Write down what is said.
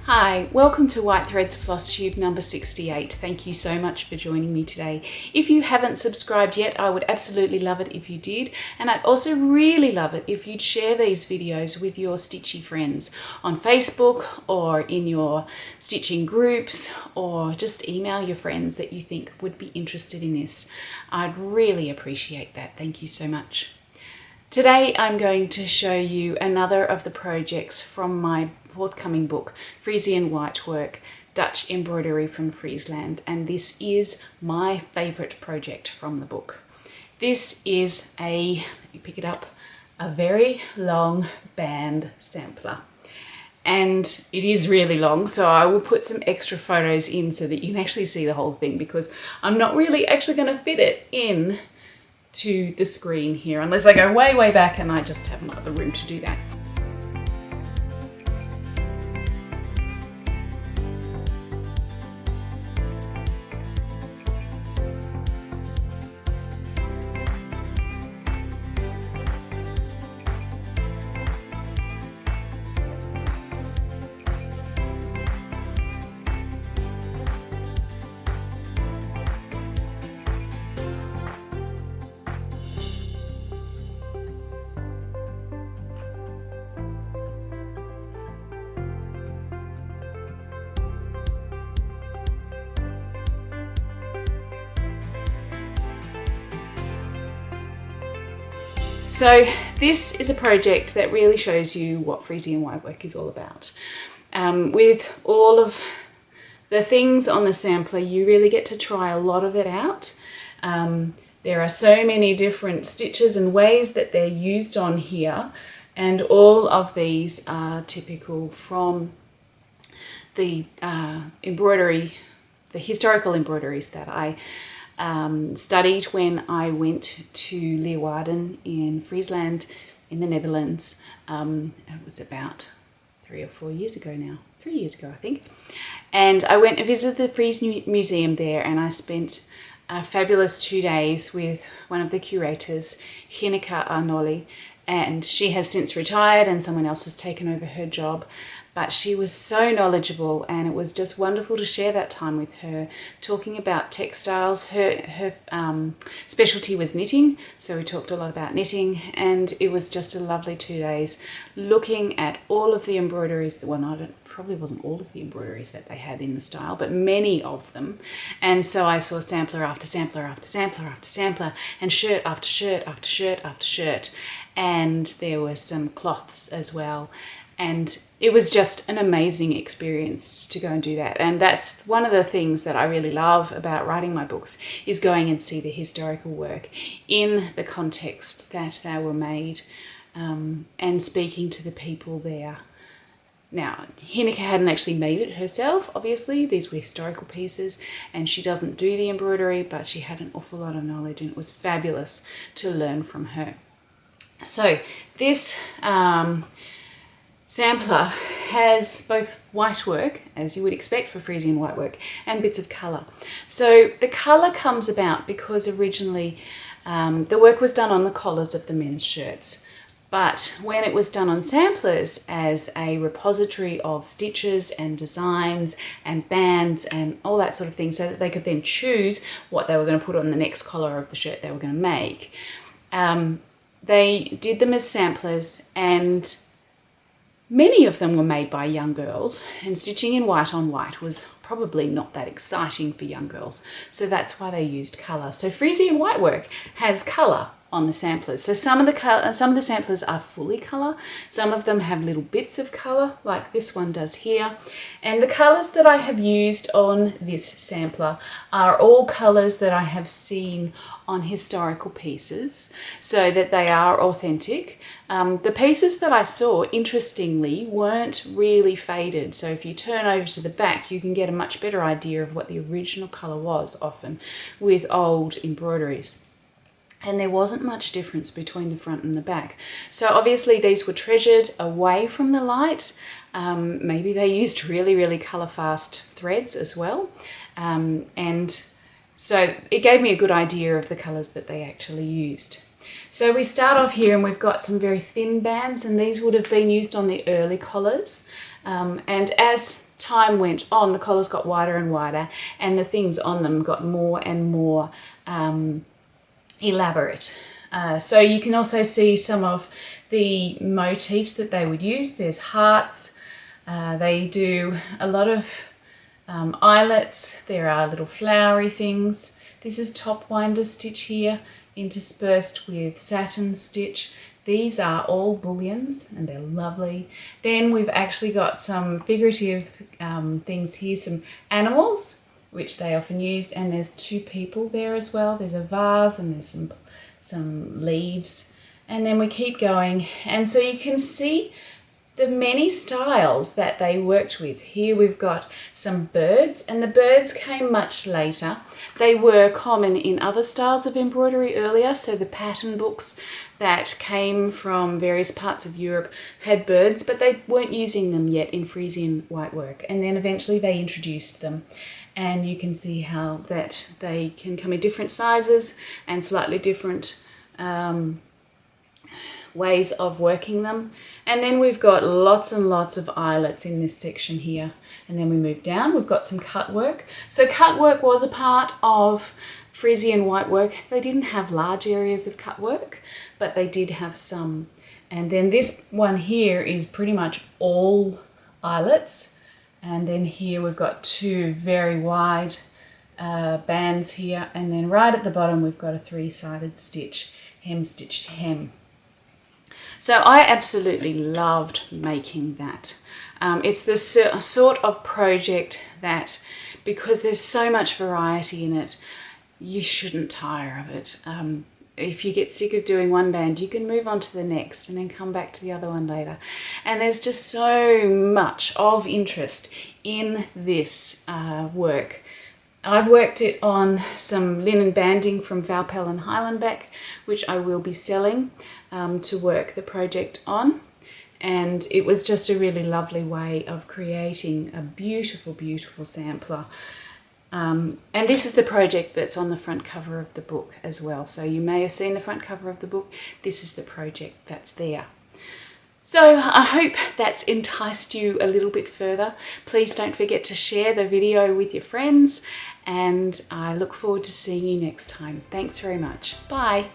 Hi, welcome to White Threads FlossTube number 68. Thank you so much for joining me today. If you haven't subscribed yet, I would absolutely love it if you did. And I'd also really love it if you'd share these videos with your stitchy friends on Facebook or in your stitching groups, or just email your friends that you think would be interested in this. I'd really appreciate that. Thank you so much. Today I'm going to show you another of the projects from my forthcoming book, Frisian Whitework, Dutch Embroidery from Friesland, and this is my favourite project from the book. This is you pick it up, a very long band sampler. And it is really long, so I will put some extra photos in so that you can actually see the whole thing, because I'm not really actually going to fit it in to the screen here unless I go way back, and I just haven't got the room to do that. So this is a project that really shows you what Frisian Whitework is all about. With all of the things on the sampler, you really get to try a lot of it out. There are so many different stitches and ways that they're used on here, and all of these are typical from the embroidery, the historical embroideries that I studied when I went to Leeuwarden in Friesland in the Netherlands. It was about 3 or 4 years ago now, 3 years ago I think. And I went and visited the Friesland Museum there, and I spent a fabulous 2 days with one of the curators, Hinneke Arnolli, and she has since retired and someone else has taken over her job. But she was so knowledgeable, and it was just wonderful to share that time with her, talking about textiles. Her specialty was knitting, so we talked a lot about knitting, and it was just a lovely 2 days looking at all of the embroideries. Well, probably wasn't all of the embroideries that they had in the style, but many of them. And so I saw sampler after sampler after sampler after sampler, and shirt after shirt after shirt after shirt, and there were some cloths as well. And it was just an amazing experience to go and do that. And that's one of the things that I really love about writing my books, is going and see the historical work in the context that they were made, and speaking to the people there. Now, Hinneke hadn't actually made it herself, obviously. These were historical pieces, and she doesn't do the embroidery, but she had an awful lot of knowledge, and it was fabulous to learn from her. So this sampler has both white work, as you would expect for Frisian whitework, and bits of colour. So the colour comes about because originally the work was done on the collars of the men's shirts. But when it was done on samplers as a repository of stitches and designs and bands and all that sort of thing, so that they could then choose what they were going to put on the next collar of the shirt they were going to make, they did them as samplers, and many of them were made by young girls, and stitching in white on white was probably not that exciting for young girls, so that's why they used colour. So Frisian Whitework has colour on the samplers. So some of the samplers are fully colour, some of them have little bits of colour, like this one does here. And the colours that I have used on this sampler are all colours that I have seen on historical pieces, so that they are authentic. The pieces that I saw, interestingly, weren't really faded, so if you turn over to the back you can get a much better idea of what the original colour was, often with old embroideries. And there wasn't much difference between the front and the back. So obviously these were treasured away from the light. Maybe they used really colour fast threads as well. And so it gave me a good idea of the colours that they actually used. So we start off here and we've got some very thin bands, and these would have been used on the early collars. And as time went on, the collars got wider and wider, and the things on them got more and more elaborate. So you can also see some of the motifs that they would use. There's hearts. They do a lot of eyelets. There are little flowery things. This is top winder stitch here, interspersed with satin stitch. These are all bullions and they're lovely. Then we've actually got some figurative things here, some animals, which they often used, and there's two people there as well. There's a vase and there's some leaves, and then we keep going, and so you can see the many styles that they worked with. Here we've got some birds, and the birds came much later. They were common in other styles of embroidery earlier, so the pattern books that came from various parts of Europe had birds, but they weren't using them yet in Frisian Whitework, and then eventually they introduced them. And you can see how that they can come in different sizes and slightly different ways of working them. And then we've got lots and lots of eyelets in this section here. And then we move down, we've got some cut work. So cut work was a part of Frisian Whitework. They didn't have large areas of cut work, but they did have some. And then this one here is pretty much all eyelets. And then here we've got two very wide bands here. And then right at the bottom, we've got a three-sided stitch, hem stitch to hem. So I absolutely loved making that. It's the sort of project that, because there's so much variety in it, you shouldn't tire of it. If you get sick of doing one band, you can move on to the next and then come back to the other one later. And there's just so much of interest in this work. I've worked it on some linen banding from Valpel and Highlandbeck, which I will be selling to work the project on. And it was just a really lovely way of creating a beautiful, beautiful sampler. And this is the project that's on the front cover of the book as well. So you may have seen the front cover of the book. This is the project that's there. So I hope that's enticed you a little bit further. Please don't forget to share the video with your friends, and I look forward to seeing you next time. Thanks very much. Bye.